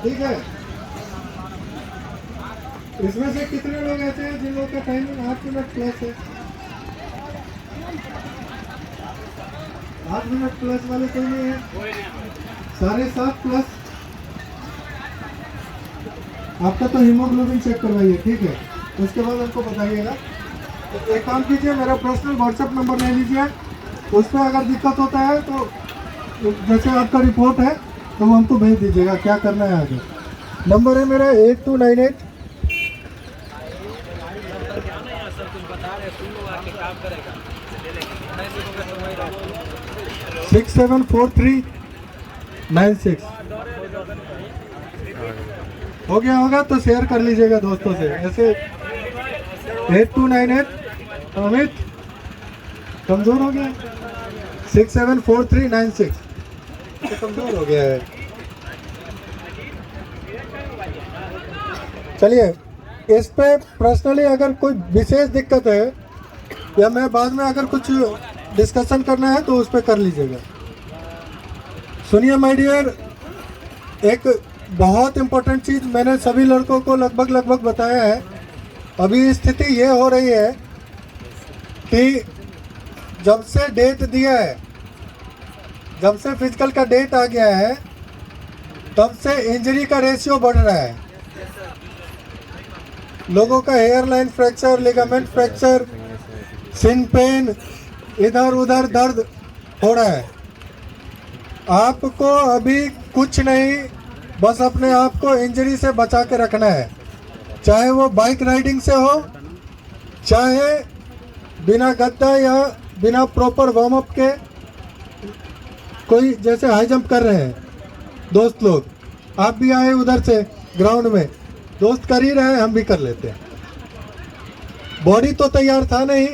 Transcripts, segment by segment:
ठीक है। इसमें से कितने लोग ऐसे हैं जिन लोगों का टाइमिंग 8 मिनट प्लस है? 8 मिनट प्लस वाले कोई नहीं है? 7.5 प्लस। आपका तो हीमोग्लोबिन चेक करवाइए, ठीक है, उसके बाद हमको बताइएगा। तो एक काम कीजिए, मेरा पर्सनल व्हाट्सएप नंबर ले लीजिए, उस पर अगर दिक्कत होता है तो जैसे आपका रिपोर्ट है तो वो हमको भेज दीजिएगा, क्या करना है आगे। नंबर है मेरा 8298 674396। हो गया होगा तो शेयर कर लीजिएगा दोस्तों से। ऐसे 8298 अमित कमजोर हो गया, 674396 तो कमजोर हो गया है। चलिए, इस पे पर्सनली अगर कोई विशेष दिक्कत है या मैं बाद में अगर कुछ डिस्कशन करना है तो उस पर कर लीजिएगा। सुनिए माय डियर, एक बहुत इम्पोर्टेंट चीज़ मैंने सभी लड़कों को लगभग बताया है। अभी स्थिति ये हो रही है कि जब से डेट दिया है, जब से फिजिकल का डेट आ गया है, तब से इंजरी का रेशियो बढ़ रहा है। लोगों का हेयरलाइन फ्रैक्चर, लिगामेंट फ्रैक्चर, सिन पेन, इधर उधर दर्द हो रहा है। आपको अभी कुछ नहीं, बस अपने आप को इंजरी से बचा के रखना है, चाहे वो बाइक राइडिंग से हो, चाहे बिना गद्दा या बिना प्रॉपर वार्म अप के कोई जैसे हाई जंप कर रहे हैं दोस्त लोग, आप भी आए उधर से ग्राउंड में, दोस्त कर ही रहे हैं, हम भी कर लेते हैं। बॉडी तो तैयार था नहीं,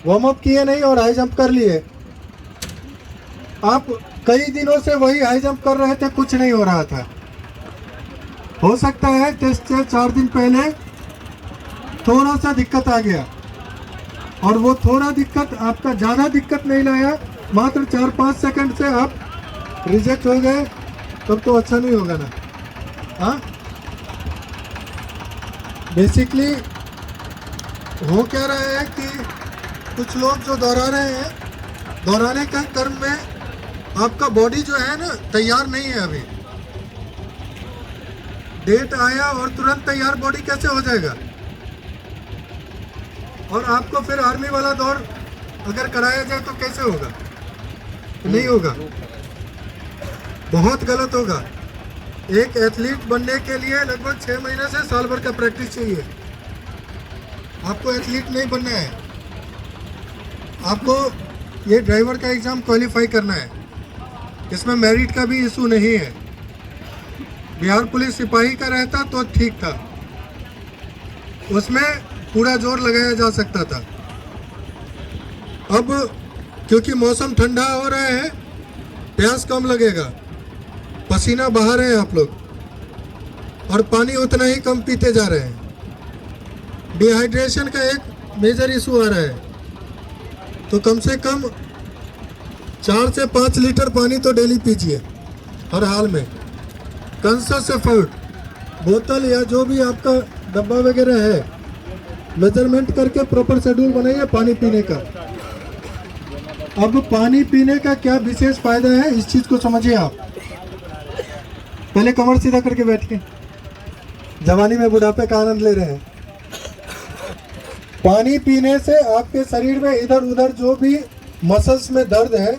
वार्म अप किए नहीं और हाई जंप कर लिए। आप कई दिनों से वही हाई जंप कर रहे थे, कुछ नहीं हो रहा था। हो सकता है टेस्ट से 4 दिन पहले थोड़ा सा दिक्कत आ गया, और वो थोड़ा दिक्कत आपका ज़्यादा दिक्कत नहीं लाया, मात्र 4-5 सेकंड से आप रिजेक्ट हो गए, तब तो अच्छा नहीं होगा ना। हाँ, बेसिकली हो क्या रहा है कि कुछ लोग जो दोहरा रहे हैं, दोहराने का क्रम में आपका बॉडी जो है ना तैयार नहीं है। अभी डेट आया और तुरंत तैयार बॉडी कैसे हो जाएगा? और आपको फिर आर्मी वाला दौर अगर कराया जाए तो कैसे होगा? नहीं होगा, बहुत गलत होगा। एक एथलीट बनने के लिए लगभग 6 महीने से साल भर का प्रैक्टिस चाहिए। आपको एथलीट नहीं बनना है, आपको ये ड्राइवर का एग्ज़ाम क्वालिफाई करना है। इसमें मेरिट का भी इशू नहीं है। बिहार पुलिस सिपाही का रहता तो ठीक था, उसमें पूरा जोर लगाया जा सकता था। अब क्योंकि मौसम ठंडा हो रहा है, प्यास कम लगेगा, पसीना बहा रहे हैं आप लोग, और पानी उतना ही कम पीते जा रहे हैं। डिहाइड्रेशन का एक मेजर इशू आ रहा है, तो कम से कम 4 से 5 लीटर पानी तो डेली पीजिए हर हाल में। कंसस एफर्ट, बोतल या जो भी आपका डब्बा वगैरह है, मेजरमेंट करके प्रॉपर शेड्यूल बनाइए पानी पीने का। अब पानी पीने का क्या विशेष फायदा है, इस चीज़ को समझिए आप। पहले कमर सीधा करके बैठिए, जवानी में बुढ़ापे का आनंद ले रहे हैं। पानी पीने से आपके शरीर में इधर उधर जो भी मसल्स में दर्द है,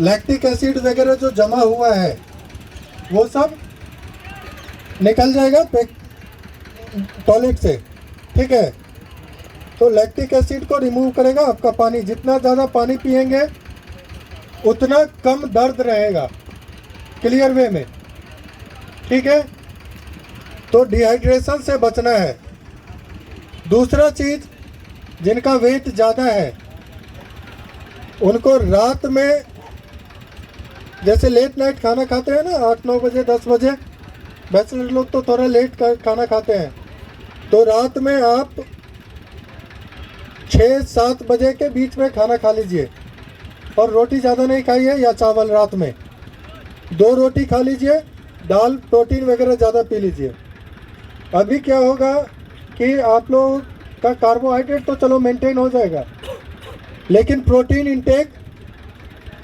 लैक्टिक एसिड वगैरह जो जमा हुआ है, वो सब निकल जाएगा टॉयलेट से, ठीक है। तो लैक्टिक एसिड को रिमूव करेगा आपका पानी। जितना ज़्यादा पानी पिएंगे उतना कम दर्द रहेगा, क्लियर वे में, ठीक है। तो डिहाइड्रेशन से बचना है। दूसरा चीज़, जिनका वेट ज़्यादा है उनको रात में जैसे लेट नाइट खाना खाते हैं ना, 8-9 बजे 10 बजे, बैचलर लोग तो थोड़ा लेट खाना खाते हैं, तो रात में आप 6-7 बजे के बीच में खाना खा लीजिए, और रोटी ज़्यादा नहीं खाइए या चावल। रात में 2 रोटी खा लीजिए दाल प्रोटीन वगैरह ज़्यादा पी लीजिए। अभी क्या होगा कि आप लोग का कार्बोहाइड्रेट तो चलो मेंटेन हो जाएगा, लेकिन प्रोटीन इंटेक,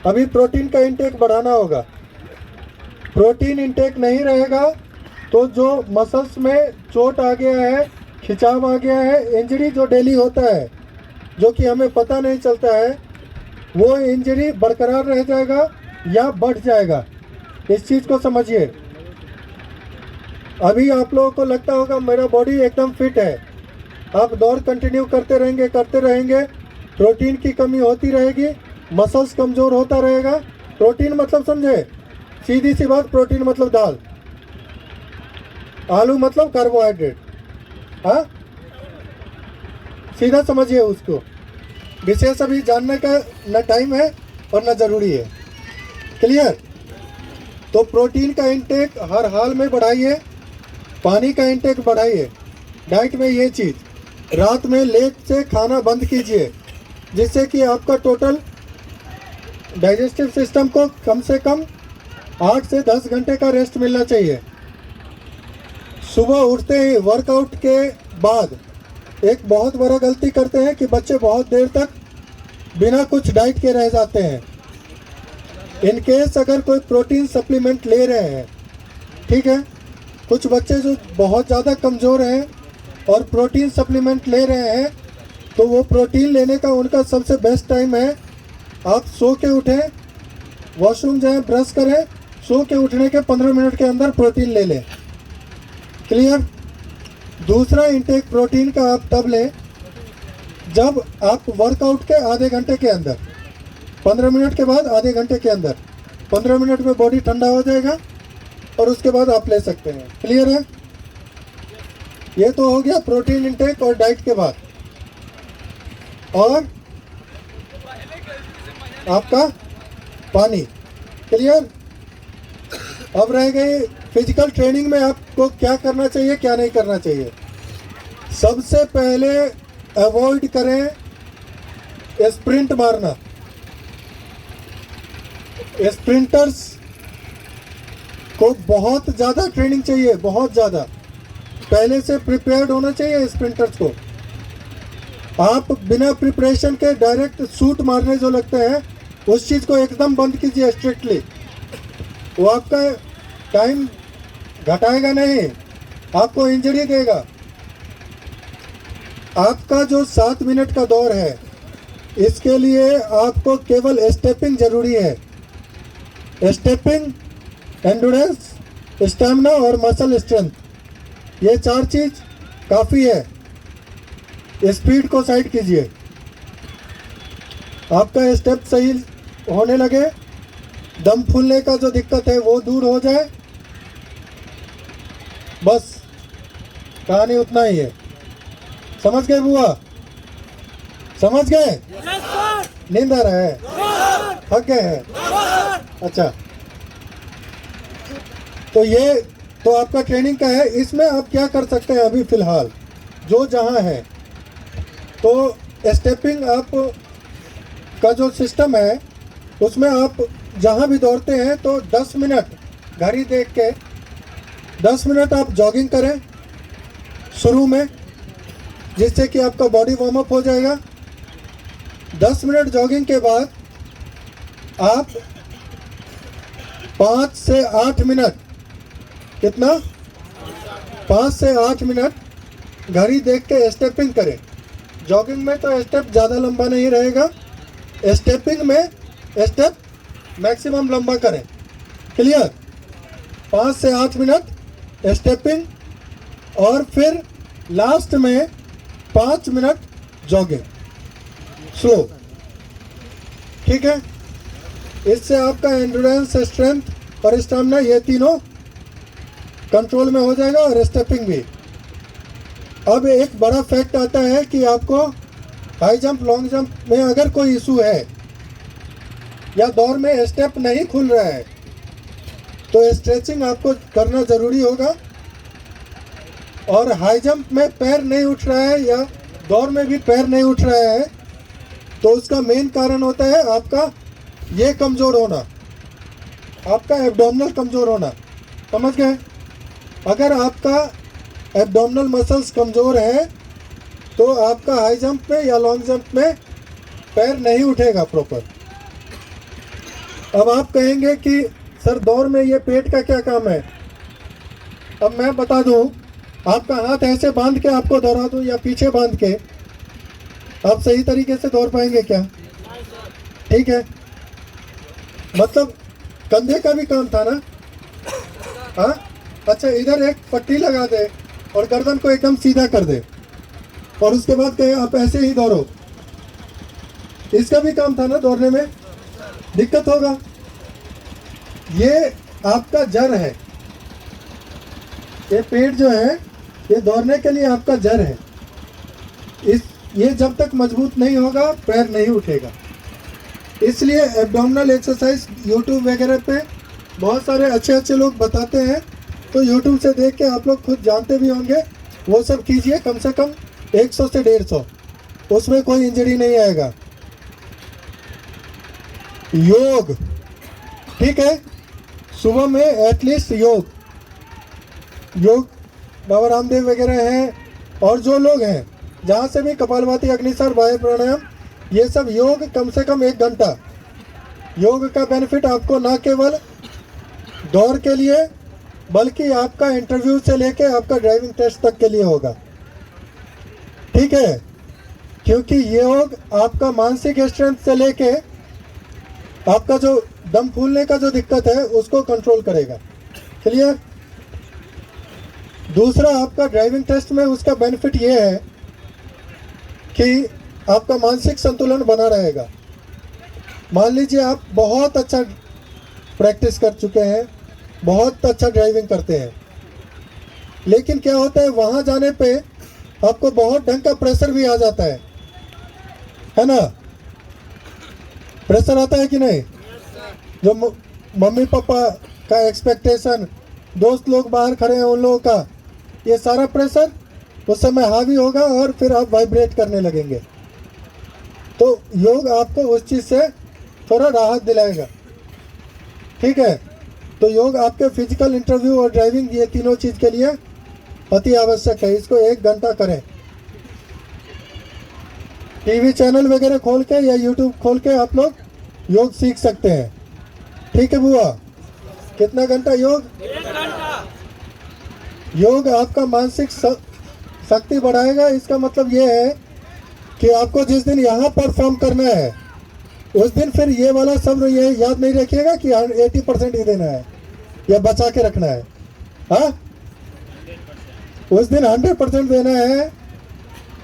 अभी प्रोटीन का इंटेक बढ़ाना होगा। प्रोटीन इंटेक नहीं रहेगा तो जो मसल्स में चोट आ गया है, खिंचाव आ गया है, इंजरी जो डेली होता है, जो कि हमें पता नहीं चलता है, वो इंजरी बरकरार रह जाएगा या बढ़ जाएगा। इस चीज़ को समझिए। अभी आप लोगों को लगता होगा मेरा बॉडी एकदम फिट है, आप दौड़ कंटिन्यू करते रहेंगे, प्रोटीन की कमी होती रहेगी, मसल्स कमज़ोर होता रहेगा। प्रोटीन मतलब समझे, सीधी सी बात, प्रोटीन मतलब दाल, आलू मतलब कार्बोहाइड्रेट। हाँ, सीधा समझिए उसको। विशेष अभी जानने का न टाइम है और न ज़रूरी है। क्लियर? तो प्रोटीन का इंटेक हर हाल में बढ़ाइए, पानी का इंटेक बढ़ाइए। डाइट में ये चीज़, रात में लेट से खाना बंद कीजिए, जिससे कि आपका टोटल डाइजेस्टिव सिस्टम को कम से कम 8 से 10 घंटे का रेस्ट मिलना चाहिए। सुबह उठते ही वर्कआउट के बाद एक बहुत बड़ा गलती करते हैं कि बच्चे बहुत देर तक बिना कुछ डाइट के रह जाते हैं। इन केस अगर कोई प्रोटीन सप्लीमेंट ले रहे हैं, ठीक है, कुछ बच्चे जो बहुत ज़्यादा कमज़ोर हैं और प्रोटीन सप्लीमेंट ले रहे हैं, तो वो प्रोटीन लेने का उनका सबसे बेस्ट टाइम है, आप सो के उठें, वॉशरूम जाएं, ब्रश करें, सो के उठने के 15 मिनट के अंदर प्रोटीन ले लें। क्लियर? दूसरा इंटेक प्रोटीन का आप तब लें जब आप वर्कआउट के आधे घंटे के अंदर, 15 मिनट के बाद आधे घंटे के अंदर, 15 मिनट में बॉडी ठंडा हो जाएगा और उसके बाद आप ले सकते हैं। क्लियर है? ये तो हो गया प्रोटीन इंटेक और डाइट के बाद। और आपका पानी। क्लियर? अब रह गई फिजिकल ट्रेनिंग में आपको क्या करना चाहिए, क्या नहीं करना चाहिए। सबसे पहले अवॉइड करें स्प्रिंट मारना। स्प्रिंटर्स को बहुत ज़्यादा ट्रेनिंग चाहिए, बहुत ज़्यादा पहले से प्रिपेयर्ड होना चाहिए स्प्रिंटर्स को। आप बिना प्रिपरेशन के डायरेक्ट शूट मारने जो लगते हैं, उस चीज़ को एकदम बंद कीजिए स्ट्रिक्टली। वो आपका टाइम घटाएगा नहीं, आपको इंजरी देगा। आपका जो 7 मिनट का दौर है, इसके लिए आपको केवल स्टेपिंग जरूरी है। स्टेपिंग, एंडोरेंस, स्टेमिना और मसल स्ट्रेंथ, ये 4 चीज़ काफ़ी है। स्पीड को साइड कीजिए, आपका स्टेप सही होने लगे, दम फूलने का जो दिक्कत है वो दूर हो जाए, बस कहानी उतना ही है। समझ गए बुआ? समझ गए? नींद आ रहा है? थक गए हैं? अच्छा, तो ये तो आपका ट्रेनिंग का है। इसमें आप क्या कर सकते हैं अभी फ़िलहाल जो जहाँ है, तो स्टेपिंग आप का जो सिस्टम है, उसमें आप जहाँ भी दौड़ते हैं तो 10 मिनट घड़ी देख के 10 मिनट आप जॉगिंग करें शुरू में, जिससे कि आपका बॉडी वार्म अप हो जाएगा। 10 मिनट जॉगिंग के बाद आप 5 से 8 मिनट, कितना, 5 से 8 मिनट घड़ी देख के स्टेपिंग करें। जॉगिंग में तो स्टेप ज़्यादा लंबा नहीं रहेगा, स्टेपिंग में स्टेप मैक्सिमम लंबा करें। क्लियर? 5 से 8 मिनट स्टेपिंग और फिर लास्ट में 5 मिनट जॉगिंग स्लो। ठीक है? इससे आपका एंड्योरेंस, स्ट्रेंथ और स्टैमिना, ये तीनों कंट्रोल में हो जाएगा और स्टेपिंग भी। अब एक बड़ा फैक्ट आता है कि आपको हाई जंप, लॉन्ग जंप में अगर कोई इशू है या दौड़ में स्टेप नहीं खुल रहा है, तो स्ट्रेचिंग आपको करना ज़रूरी होगा। और हाई जंप में पैर नहीं उठ रहा है या दौड़ में भी पैर नहीं उठ रहा है, तो उसका मेन कारण होता है आपका ये कमज़ोर होना, आपका एब्डोमिनल कमज़ोर होना। समझ गए? अगर आपका एब्डोमिनल मसल्स कमज़ोर है तो आपका हाई जंप में या लॉन्ग जंप में पैर नहीं उठेगा प्रॉपर। अब आप कहेंगे कि सर दौड़ में ये पेट का क्या काम है? अब मैं बता दूं, आपका हाथ ऐसे बांध के आपको दौड़ा दूं या पीछे बांध के, आप सही तरीके से दौड़ पाएंगे क्या? ठीक है, मतलब कंधे का भी काम था ना। हाँ, अच्छा, इधर एक पट्टी लगा दे और गर्दन को एकदम सीधा कर दे और उसके बाद कहे आप ऐसे ही दौड़ो, इसका भी काम था ना दौड़ने में। दिक्कत होगा। ये आपका जड़ है, ये पेट जो है ये दौड़ने के लिए आपका जड़ है। ये जब तक मजबूत नहीं होगा पैर नहीं उठेगा। इसलिए एब्डोमिनल एक्सरसाइज यूट्यूब वगैरह पे बहुत सारे अच्छे लोग बताते हैं, तो यूट्यूब से देख के आप लोग खुद जानते भी होंगे, वो सब कीजिए। कम से कम 100 से 150, उसमें कोई इंजरी नहीं आएगा। योग, ठीक है, सुबह में एटलीस्ट योग बाबा रामदेव वगैरह हैं और जो लोग हैं जहाँ से भी कपालभाति, अग्निसर, वायु प्राणायाम, ये सब योग कम से कम 1 घंटा। योग का बेनिफिट आपको ना केवल दौड़ के लिए बल्कि आपका इंटरव्यू से लेके आपका ड्राइविंग टेस्ट तक के लिए होगा। ठीक है, क्योंकि ये योग आपका मानसिक स्ट्रेंथ से लेके आपका जो दम फूलने का जो दिक्कत है उसको कंट्रोल करेगा। क्लियर? दूसरा, आपका ड्राइविंग टेस्ट में उसका बेनिफिट ये है कि आपका मानसिक संतुलन बना रहेगा। मान लीजिए आप बहुत अच्छा प्रैक्टिस कर चुके हैं, बहुत अच्छा ड्राइविंग करते हैं, लेकिन क्या होता है वहाँ जाने पे आपको बहुत ढंग का प्रेशर भी आ जाता है ना? प्रेशर आता है कि नहीं? जो मम्मी पापा का एक्सपेक्टेशन, दोस्त लोग बाहर खड़े हैं उन लोगों का, ये सारा प्रेशर उस समय हावी होगा और फिर आप वाइब्रेट करने लगेंगे। तो योग आपको उस चीज़ से थोड़ा राहत दिलाएगा। ठीक है, तो योग आपके फिजिकल, इंटरव्यू और ड्राइविंग, ये तीनों चीज़ के लिए अति आवश्यक है। इसको 1 घंटा करें। टीवी चैनल वगैरह खोल के या यूट्यूब खोल के आप लोग योग सीख सकते हैं। ठीक है बुआ? कितना घंटा योग? 1 घंटा। योग आपका मानसिक शक्ति बढ़ाएगा। इसका मतलब ये है कि आपको जिस दिन यहाँ परफॉर्म करना है उस दिन फिर ये वाला शब्द ये याद नहीं रखिएगा कि 80% ही देना है या बचा के रखना है। हाँ, उस दिन 100% देना है।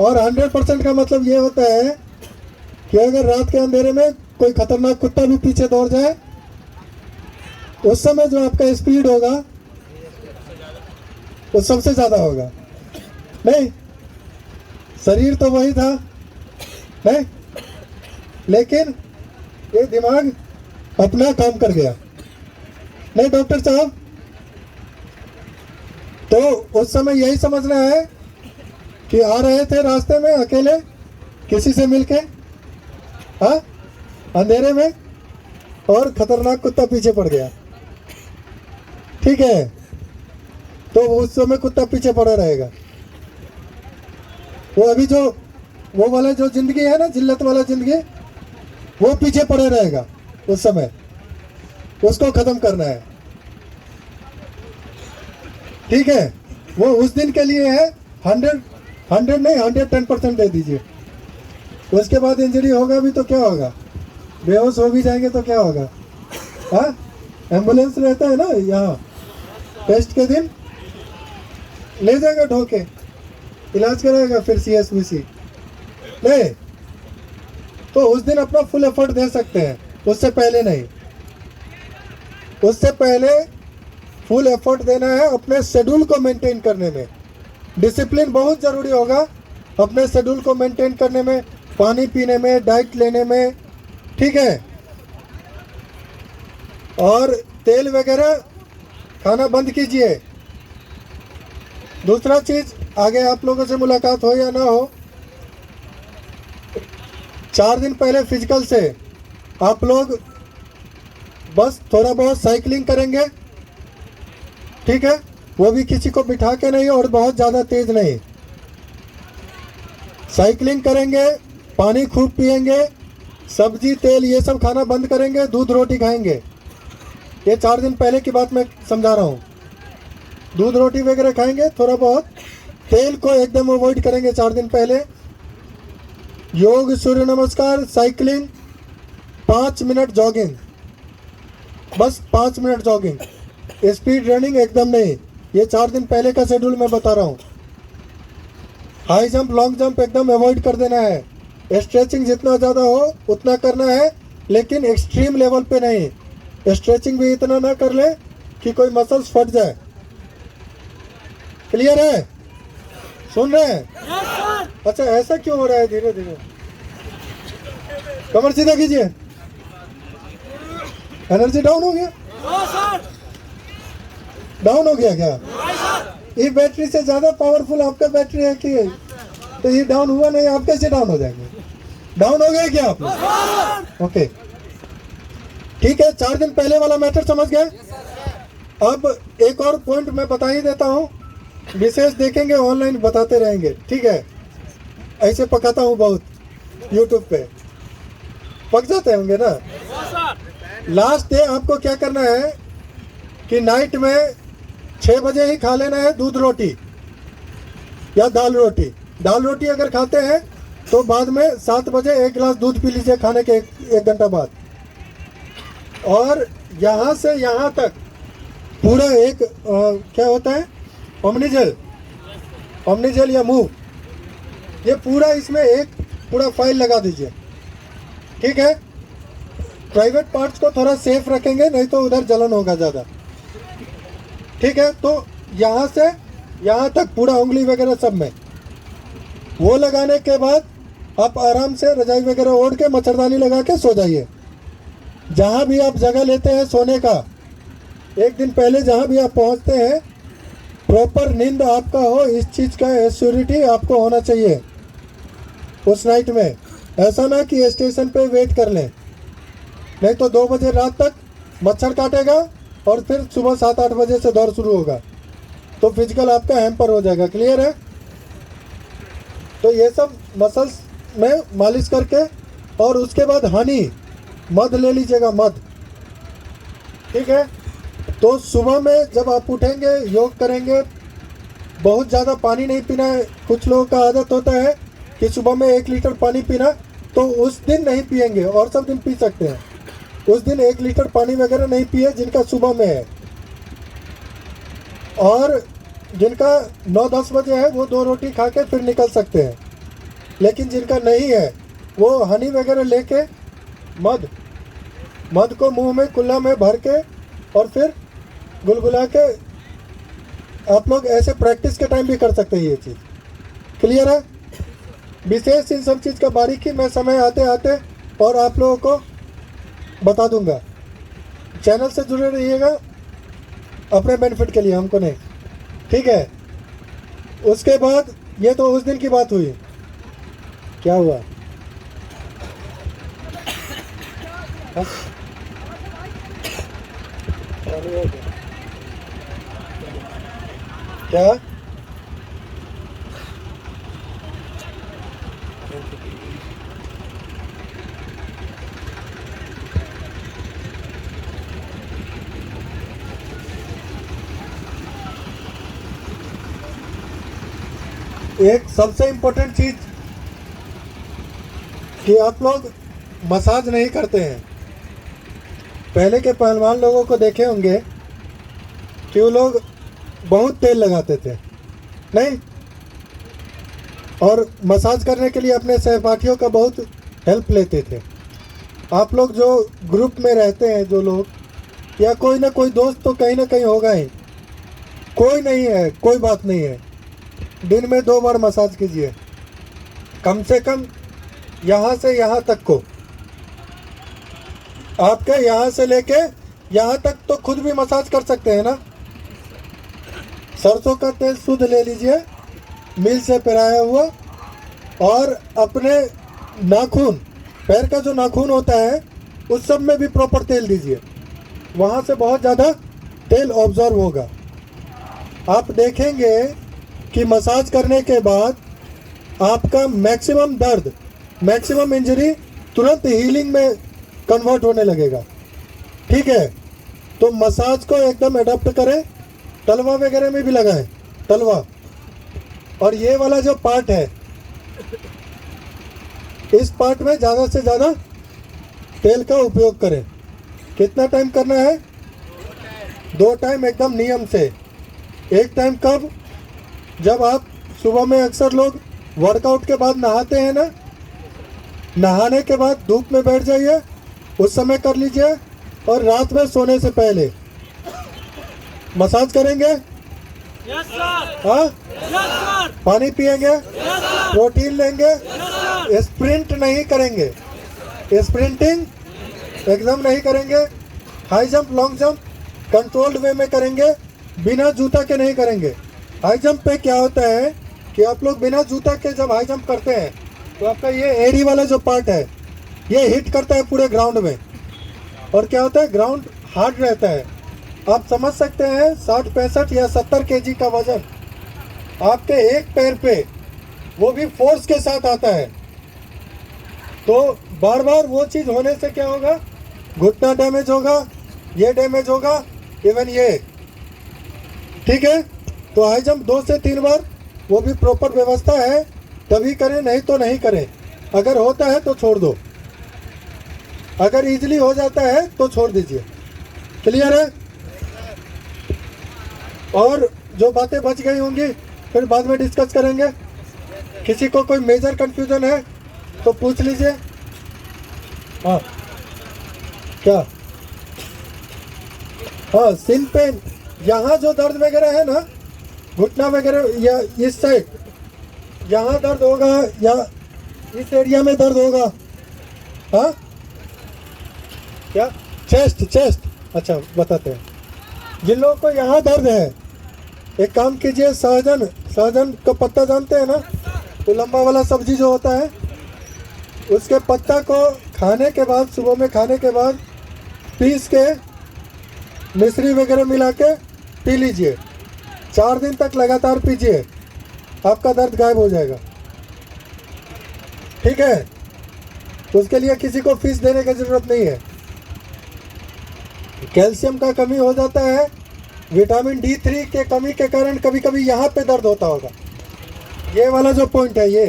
और 100% का मतलब ये होता है कि अगर रात के अंधेरे में कोई खतरनाक कुत्ता भी पीछे दौड़ जाए, उस समय जो आपका स्पीड होगा वो सबसे ज़्यादा होगा। नहीं, शरीर तो वही था नहीं, लेकिन ये दिमाग अपना काम कर गया। नहीं डॉक्टर साहब, तो उस समय यही समझना है कि आ रहे थे रास्ते में अकेले किसी से मिलके, हाँ, अंधेरे में, और खतरनाक कुत्ता पीछे पड़ गया। ठीक है, तो उस समय कुत्ता पीछे पड़ा रहेगा। वो अभी जो वो वाला जो जिंदगी है ना, जिल्लत वाला जिंदगी, वो पीछे पड़े रहेगा। उस समय उसको खत्म करना है। ठीक है, वो उस दिन के लिए है। 100 नहीं, 110% दे दीजिए। उसके बाद इंजरी होगा भी तो क्या होगा? बेहोश हो भी जाएंगे तो क्या होगा? हाँ, एम्बुलेंस रहता है ना यहाँ, टेस्ट के दिन ले जाएगा ढोके, इलाज कराएगा, फिर CSVC। नहीं, तो उस दिन अपना फुल एफर्ट दे सकते हैं, उससे पहले नहीं। उससे पहले फुल एफर्ट देना है अपने शेड्यूल को मेंटेन करने में। डिसिप्लिन बहुत ज़रूरी होगा अपने शेड्यूल को मेंटेन करने में, पानी पीने में, डाइट लेने में। ठीक है, और तेल वगैरह खाना बंद कीजिए। दूसरा चीज़, आगे आप लोगों से मुलाकात हो या ना हो, 4 दिन पहले फिजिकल से आप लोग बस थोड़ा बहुत साइकिलिंग करेंगे। ठीक है, वो भी किसी को बिठा के नहीं और बहुत ज़्यादा तेज नहीं। साइकिलिंग करेंगे, पानी खूब पिएंगे, सब्जी तेल ये सब खाना बंद करेंगे, दूध रोटी खाएंगे। ये 4 दिन पहले की बात मैं समझा रहा हूँ। दूध रोटी वगैरह खाएंगे, थोड़ा बहुत तेल को एकदम अवॉइड करेंगे 4 दिन पहले। योग, सूर्य नमस्कार, साइकिलिंग, 5 मिनट जॉगिंग, बस 5 मिनट जॉगिंग, स्पीड रनिंग एकदम नहीं। ये 4 दिन पहले का शेड्यूल मैं बता रहा हूँ। हाई जंप, लॉन्ग जंप एकदम अवॉइड कर देना है। स्ट्रेचिंग जितना ज़्यादा हो उतना करना है, लेकिन एक्सट्रीम लेवल पे नहीं। स्ट्रेचिंग भी इतना ना कर ले कि कोई मसल्स फट जाए। क्लियर है? सुन रहे हैं? अच्छा, ऐसा क्यों हो रहा है? धीरे धीरे कमर सीधा कीजिए। एनर्जी डाउन हो गया? डाउन हो गया क्या? ये बैटरी से ज्यादा पावरफुल आपका बैटरी है कि? तो ये डाउन हुआ नहीं, आप कैसे डाउन हो जाएंगे? डाउन हो गए क्या आप लोग? ओके, ठीक है। 4 दिन पहले वाला मैटर समझ गए। अब एक और पॉइंट मैं बता ही देता हूँ, विशेष देखेंगे, ऑनलाइन बताते रहेंगे, ठीक है? ऐसे पकाता हूँ बहुत, यूट्यूब पे पक जाते होंगे ना। लास्ट डे आपको क्या करना है कि नाइट में 6 बजे ही खा लेना है दूध रोटी या दाल रोटी। दाल रोटी अगर खाते हैं तो बाद में 7 बजे 1 गिलास दूध पी लीजिए खाने के 1 घंटा बाद। और यहाँ से यहाँ तक पूरा एक क्या होता है, ओमनीजेल या मूव, ये पूरा इसमें एक पूरा फाइल लगा दीजिए, ठीक है? प्राइवेट पार्ट्स को थोड़ा सेफ रखेंगे, नहीं तो उधर जलन होगा ज़्यादा, ठीक है? तो यहाँ से यहाँ तक पूरा उंगली वगैरह सब में वो लगाने के बाद आप आराम से रजाई वगैरह ओढ़ के मच्छरदानी लगा के सो जाइए। जहाँ भी आप जगह लेते हैं सोने का, 1 दिन पहले जहाँ भी आप पहुँचते हैं, प्रॉपर नींद आपका हो, इस चीज़ का एश्योरिटी आपको होना चाहिए उस नाइट में। ऐसा ना कि स्टेशन पे वेट कर लें, नहीं तो 2 बजे रात तक मच्छर काटेगा और फिर सुबह 7-8 बजे से दौड़ शुरू होगा, तो फिजिकल आपका हैम्पर हो जाएगा। क्लियर है? तो ये सब मसल्स में मालिश करके, और उसके बाद हनी, मध ले लीजिएगा, मध, ठीक है? तो सुबह में जब आप उठेंगे, योग करेंगे, बहुत ज़्यादा पानी नहीं पीना है। कुछ लोगों का आदत होता है कि सुबह में 1 लीटर पानी पीना, तो उस दिन नहीं पिएंगे और सब दिन पी सकते हैं। उस दिन 1 लीटर पानी वगैरह नहीं पिए जिनका सुबह में है, और जिनका 9-10 बजे है वो 2 रोटी खा के फिर निकल सकते हैं। लेकिन जिनका नहीं है वो हनी वगैरह लेके, मध को मुंह में कुल्ला में भर के और फिर गुलगुला के, आप लोग ऐसे प्रैक्टिस के टाइम भी कर सकते हैं ये चीज़। क्लियर है? विशेष इन सब चीज़ का बारीकी मैं समय आते आते और आप लोगों को बता दूंगा। चैनल से जुड़े रहिएगा अपने बेनिफिट के लिए, हमको नहीं, ठीक है? उसके बाद ये तो उस दिन की बात हुई। क्या हुआ? क्या? एक सबसे इम्पोर्टेंट चीज कि आप लोग मसाज नहीं करते हैं। पहले के पहलवान लोगों को देखे होंगे कि वो लोग बहुत तेल लगाते थे, नहीं, और मसाज करने के लिए अपने सहपाठियों का बहुत हेल्प लेते थे। आप लोग जो ग्रुप में रहते हैं, जो लोग, या कोई ना कोई दोस्त तो कहीं ना कहीं होगा ही। कोई नहीं है, कोई बात नहीं है, दिन में 2 बार मसाज कीजिए, कम से कम यहाँ से यहाँ तक को। आपके यहाँ से लेके यहाँ तक तो खुद भी मसाज कर सकते हैं ना। सरसों का तेल शुद्ध ले लीजिए, मिल से पेराया हुआ, और अपने नाखून, पैर का जो नाखून होता है उस सब में भी प्रॉपर तेल दीजिए। वहाँ से बहुत ज़्यादा तेल ऑब्जर्व होगा। आप देखेंगे कि मसाज करने के बाद आपका मैक्सिमम दर्द, मैक्सिमम इंजरी तुरंत हीलिंग में कन्वर्ट होने लगेगा। ठीक है, तो मसाज को एकदम एडॉप्ट करें, तलवा वगैरह में भी लगाएं, तलवा। और ये वाला जो पार्ट है, इस पार्ट में ज़्यादा से ज़्यादा तेल का उपयोग करें। कितना टाइम करना है? 2 टाइम एकदम नियम से। एक टाइम कब? जब आप सुबह में, अक्सर लोग वर्कआउट के बाद नहाते हैं ना, नहाने के बाद धूप में बैठ जाइए, उस समय कर लीजिए। और रात में सोने से पहले मसाज करेंगे। Yes sir. हाँ, यस सर। पानी पिएंगे, यस सर। प्रोटीन लेंगे, यस सर। स्प्रिंट नहीं करेंगे, स्प्रिंटिंग एकदम नहीं करेंगे। High jump, long jump controlled way में करेंगे, बिना जूता के नहीं करेंगे। हाई जंप पे क्या होता है कि आप लोग बिना जूता के जब हाई जंप करते हैं तो आपका ये एड़ी वाला जो पार्ट है ये हिट करता है पूरे ग्राउंड में, और क्या होता है, ग्राउंड हार्ड रहता है। आप समझ सकते हैं 60-65 या 70 केजी का वजन आपके एक पैर पे, वो भी फोर्स के साथ आता है। तो बार बार वो चीज़ होने से क्या होगा, घुटना डैमेज होगा, ये डैमेज होगा, इवन ये। ठीक है, तो हाई जंप 2 से 3 बार, वो भी प्रॉपर व्यवस्था है तभी करें, नहीं तो नहीं करें। अगर होता है तो छोड़ दो, अगर इजीली हो जाता है तो छोड़ दीजिए। क्लियर है? और जो बातें बच गई होंगी फिर बाद में डिस्कस करेंगे। किसी को कोई मेजर कंफ्यूजन है तो पूछ लीजिए। हाँ, क्या? हाँ, सिन पेन, यहाँ जो दर्द वगैरह है ना, घुटना वगैरह या इस साइड, यहाँ दर्द होगा या इस एरिया में दर्द होगा। हाँ, क्या? चेस्ट, चेस्ट, अच्छा बताते हैं। जिन लोगों को यहाँ दर्द है, एक काम कीजिए, सहजन, सहजन का पत्ता जानते हैं ना, तो लंबा वाला सब्जी जो होता है, उसके पत्ता को खाने के बाद, सुबह में खाने के बाद पीस के मिश्री वगैरह मिला के पी लीजिए। 4 दिन तक लगातार पीजिए, आपका दर्द गायब हो जाएगा। ठीक है, तो उसके लिए किसी को फीस देने की ज़रूरत नहीं है। कैल्शियम का कमी हो जाता है, विटामिन D3 के कमी के कारण कभी कभी यहाँ पे दर्द होता होगा। ये वाला जो पॉइंट है ये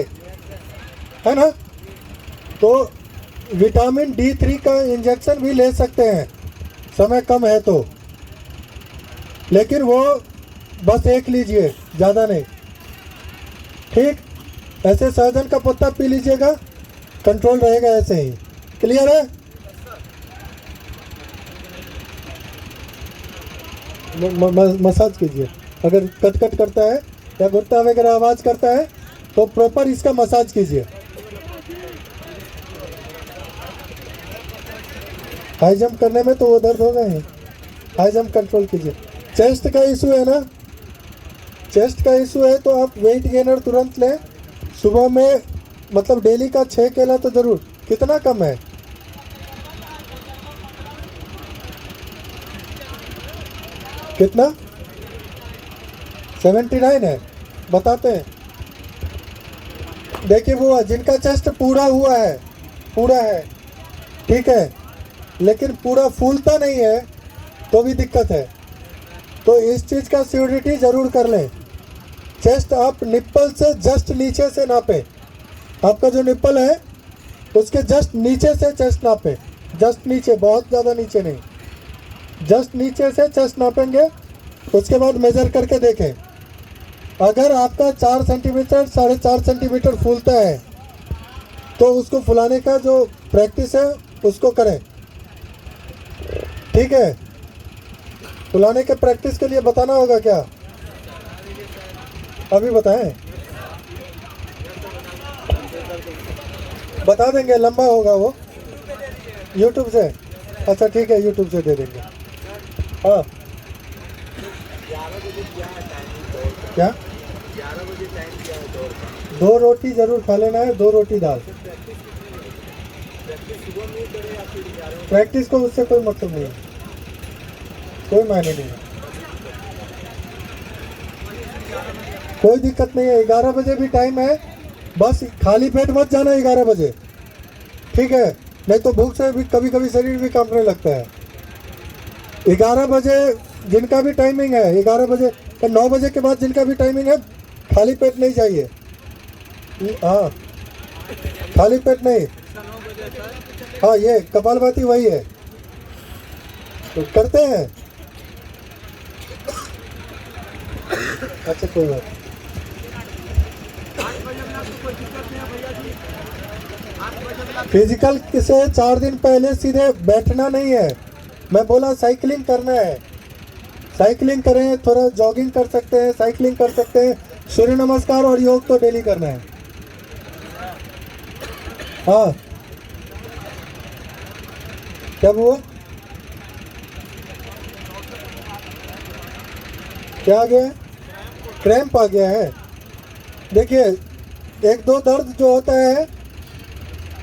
है ना, तो विटामिन D3 का इंजेक्शन भी ले सकते हैं, समय कम है तो, लेकिन वो बस एक लीजिए, ज़्यादा नहीं। ठीक, ऐसे सहजन का पत्ता पी लीजिएगा, कंट्रोल रहेगा ऐसे ही। क्लियर है? मसाज कीजिए। अगर कट कट करता है या घुटना वगैरह आवाज़ करता है तो प्रॉपर इसका मसाज कीजिए। हाई जंप करने में तो वो दर्द होगा ही, हाई जंप कंट्रोल कीजिए। चेस्ट का इशू है ना, चेस्ट का इशू है तो आप वेट गेनर तुरंत लें। सुबह में मतलब डेली का 6 केला तो ज़रूर। कितना कम है? कितना? 79 है, बताते हैं। देखिए वो जिनका चेस्ट पूरा हुआ है, पूरा है, ठीक है, लेकिन पूरा फूलता नहीं है तो भी दिक्कत है, तो इस चीज़ का सिक्योरिटी ज़रूर कर लें। चेस्ट आप निप्पल से जस्ट नीचे से नापें, आपका जो निप्पल है उसके जस्ट नीचे से चेस्ट नापें, जस्ट नीचे, बहुत ज़्यादा नीचे नहीं, जस्ट नीचे से चेस्ट नापेंगे। उसके बाद मेज़र करके देखें, अगर आपका 4 सेंटीमीटर 4.5 सेंटीमीटर फूलता है तो उसको फुलाने का जो प्रैक्टिस है उसको करें। ठीक है, फुलाने के प्रैक्टिस के लिए बताना होगा क्या? अभी बताएं, बता देंगे, लंबा होगा वो, यूट्यूब से। अच्छा ठीक है, यूट्यूब से दे देंगे। हाँ, क्या? 11 बजे टाइम दिया है दौड़ का। 2 रोटी ज़रूर खा लेना है, 2 रोटी दाल। प्रैक्टिस को उससे कोई मतलब नहीं है, कोई मायने नहीं है। कोई दिक्कत नहीं है, 11 बजे भी टाइम है, बस खाली पेट मत जाना 11 बजे, ठीक है? नहीं तो भूख से भी कभी कभी शरीर भी कांपने लगता है। 11 बजे जिनका भी टाइमिंग है, 11 बजे 9 बजे के बाद जिनका भी टाइमिंग है, खाली पेट नहीं चाहिए। हाँ, खाली पेट नहीं। हाँ, ये कपालभाति वही है, तो करते हैं। अच्छा, कोई बात नहीं। फिजिकल से 4 दिन पहले सीधे बैठना नहीं है, मैं बोला साइकिलिंग करना है। साइकिलिंग करें, थोड़ा जॉगिंग कर सकते हैं, साइकिलिंग कर सकते हैं, सूर्य नमस्कार और योग तो डेली करना है। हाँ, क्या हुआ? क्या आ गया? क्रैम्प आ गया है। देखिए, एक दो दर्द जो होता है,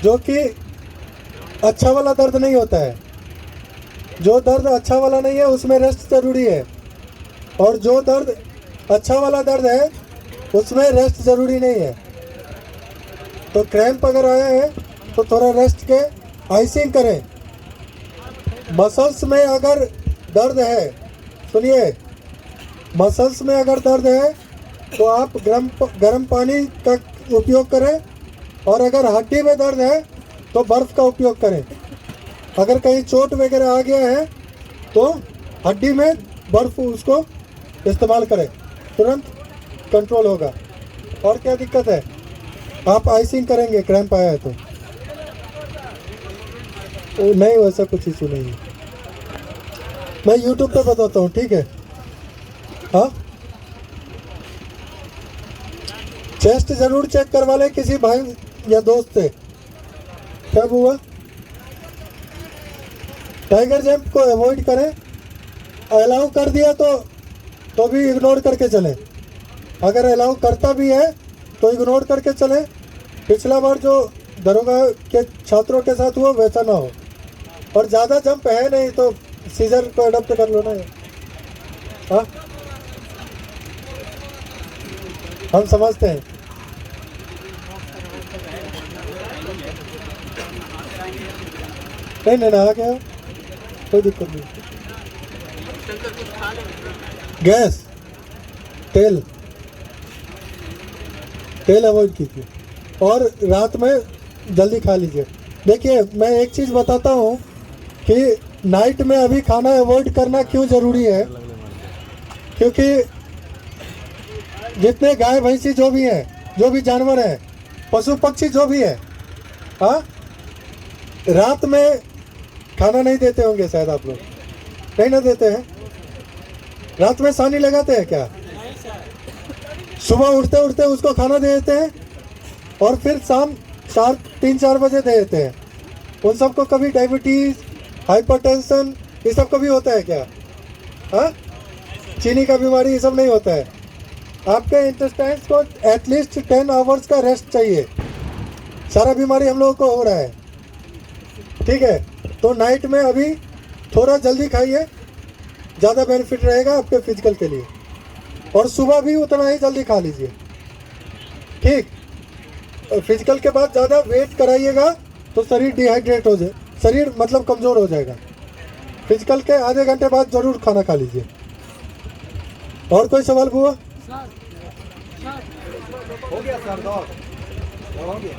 जो कि अच्छा वाला दर्द नहीं होता है, जो दर्द अच्छा वाला नहीं है उसमें रेस्ट ज़रूरी है, और जो दर्द अच्छा वाला दर्द है उसमें रेस्ट ज़रूरी नहीं है। तो क्रैम्प अगर आया है तो थोड़ा रेस्ट के आइसिंग करें। मसल्स में अगर दर्द है, सुनिए, मसल्स में अगर दर्द है तो आप गर्म पानी का उपयोग करें, और अगर हड्डी में दर्द है तो बर्फ़ का उपयोग करें। अगर कहीं चोट वगैरह आ गया है तो हड्डी में बर्फ़ उसको इस्तेमाल करें, तुरंत कंट्रोल होगा। और क्या दिक्कत है? आप आइसिंग करेंगे, क्रैम्प आया है तो? नहीं, वैसा कुछ इशू नहीं है, मैं यूट्यूब पे बताता हूँ, ठीक है? हाँ, चेस्ट ज़रूर चेक करवा लें किसी भाई या दोस्त से। क्या हुआ? टाइगर जंप को अवॉइड करें, अलाउ कर दिया तो भी इग्नोर करके चलें। अगर अलाउ करता भी है तो इग्नोर करके चलें। पिछला बार जो दरोगा के छात्रों के साथ हुआ वैसा ना हो। और ज़्यादा जंप है नहीं तो सीजर को अडॉप्ट कर लो ना। हाँ, हम समझते हैं। नहीं नहीं, आ गया, कोई दिक्कत नहीं। गैस, तेल अवॉइड कीजिए, और रात में जल्दी खा लीजिए। देखिए, मैं एक चीज़ बताता हूँ कि नाइट में अभी खाना अवॉइड करना क्यों ज़रूरी है, क्योंकि जितने गाय भैंसी जो भी हैं, जो भी जानवर हैं, पशु पक्षी जो भी है, हाँ, रात में खाना नहीं देते होंगे शायद आप लोग, नहीं ना देते हैं? रात में सानी लगाते हैं क्या? सुबह उठते उठते उसको खाना दे देते हैं, और फिर शाम 3-4 बजे दे देते हैं। उन सबको कभी डायबिटीज़, हाइपरटेंशन, ये सब कभी होता है क्या? हाँ, चीनी का बीमारी ये सब नहीं होता है। आपके इंटेस्टाइन्स को एटलीस्ट 10 आवर्स का रेस्ट चाहिए। सारा बीमारी हम लोगों को हो रहा है, ठीक है? तो नाइट में अभी थोड़ा जल्दी खाइए, ज़्यादा बेनिफिट रहेगा आपके फिजिकल के लिए, और सुबह भी उतना ही जल्दी खा लीजिए, ठीक? और फिजिकल के बाद ज़्यादा वेट कराइएगा तो शरीर डिहाइड्रेट हो जाए, शरीर मतलब कमज़ोर हो जाएगा। फिजिकल के आधे घंटे बाद ज़रूर खाना खा लीजिए। और कोई सवाल हुआ? हो गया सर, हो गया।